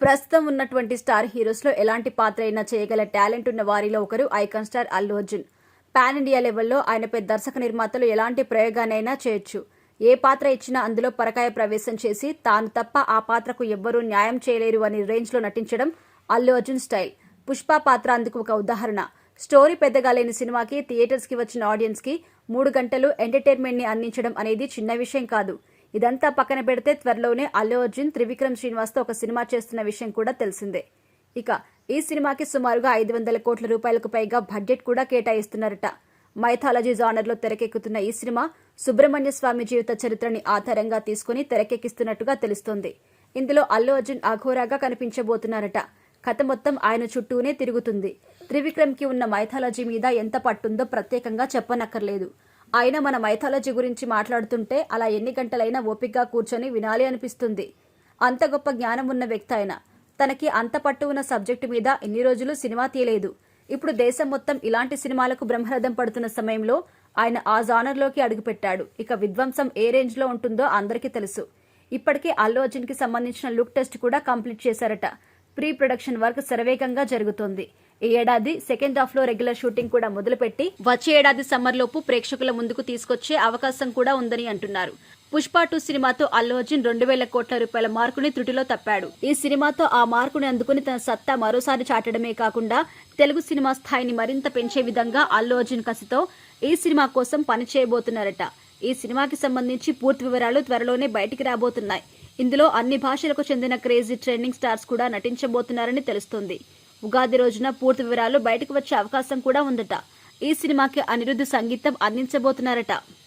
ప్రస్తుతం ఉన్నటువంటి స్టార్ హీరోస్లో ఎలాంటి పాత్ర అయినా చేయగల టాలెంట్ ఉన్న వారిలో ఒకరు icon star Allu Arjun. Pan India లెవెల్లో ఆయనపై దర్శక నిర్మాతలు ఎలాంటి ప్రయోగానైనా చేయొచ్చు. ఏ పాత్ర ఇచ్చినా అందులో పరకాయ ప్రవేశం చేసి తాను తప్ప ఆ పాత్రకు ఎవ్వరూ న్యాయం చేయలేరు అని రేంజ్లో నటించడం అల్లు అర్జున్ స్టైల్. పుష్ప పాత్ర అందుకు ఒక ఉదాహరణ. స్టోరీ పెద్దగా లేని సినిమాకి థియేటర్స్కి వచ్చిన ఆడియన్స్కి 3 గంటలు ఎంటర్టైన్మెంట్ని అందించడం అనేది చిన్న విషయం కాదు. ఇదంతా పక్కన పెడితే త్వరలోనే అల్లు అర్జున్ త్రివిక్రమ్ శ్రీనివాస్తో ఒక సినిమా చేస్తున్న విషయం కూడా తెలిసిందే. ఇక ఈ సినిమాకి సుమారుగా 500 కోట్ల రూపాయలకు పైగా బడ్జెట్ కూడా కేటాయిస్తున్నారట. మైథాలజీ జానర్లో తెరకెక్కుతున్న ఈ సినిమా సుబ్రహ్మణ్య స్వామి జీవిత చరిత్రని ఆధారంగా తీసుకుని తెరకెక్కిస్తున్నట్టుగా తెలుస్తోంది. ఇందులో అల్లు అర్జున్ అఘోరాగా కనిపించబోతున్నారట. కథ మొత్తం ఆయన చుట్టూనే తిరుగుతుంది. త్రివిక్రమ్కి ఉన్న మైథాలజీ మీద ఎంత పట్టుందో ప్రత్యేకంగా చెప్పనక్కర్లేదు. ఆయన మన మైథాలజీ గురించి మాట్లాడుతుంటే అలా ఎన్ని గంటలైనా ఓపికగా కూర్చొని వినాలి అనిపిస్తుంది. అంత గొప్ప జ్ఞానం ఉన్న వ్యక్తి ఆయన. తనకి అంత పట్టు ఉన్న సబ్జెక్టు మీద ఇన్ని రోజులు సినిమా తీయలేదు. ఇప్పుడు దేశం మొత్తం ఇలాంటి సినిమాలకు బ్రహ్మరథం పడుతున్న సమయంలో ఆయన ఆ జానర్లోకి అడుగుపెట్టాడు. ఇక విధ్వంసం ఏ రేంజ్లో ఉంటుందో అందరికీ తెలుసు. ఇప్పటికే అల్లు అర్జున్కి సంబంధించిన లుక్ టెస్ట్ కూడా కంప్లీట్ చేశారట. ప్రీ ప్రొడక్షన్ వర్క్ శరవేగంగా జరుగుతోంది. ఈ ఏడాది సెకండ్ హాఫ్ లో రెగ్యులర్ షూటింగ్ కూడా మొదలుపెట్టి వచ్చే ఏడాది సమ్మర్ లోపు ప్రేక్షకుల ముందుకు తీసుకొచ్చే అవకాశం కూడా ఉందని అంటున్నారు. పుష్ప 2 సినిమాతో అల్లు అర్జున్ 2,000 కోట్ల రూపాయల మార్కుని త్రుటిలో తప్పాడు. ఈ సినిమాతో ఆ మార్కుని అందుకుని తన సత్తా మరోసారి చాటడమే కాకుండా తెలుగు సినిమా స్థాయిని మరింత పెంచే విధంగా అల్లు అర్జున్ కసితో ఈ సినిమా కోసం పనిచేయబోతున్నారట. ఈ సినిమాకి సంబంధించి పూర్తి వివరాలు త్వరలోనే బయటికి రాబోతున్నాయి. ఇందులో అన్ని భాషలకు చెందిన క్రేజీ ట్రెండింగ్ స్టార్స్ కూడా నటించబోతున్నారని తెలుస్తోంది. ఉగాది రోజున పూర్తి వివరాలు బయటకు వచ్చే అవకాశం కూడా ఉందట. ఈ సినిమాకి అనిరుద్ధ్ సంగీతం అందించబోతున్నారట.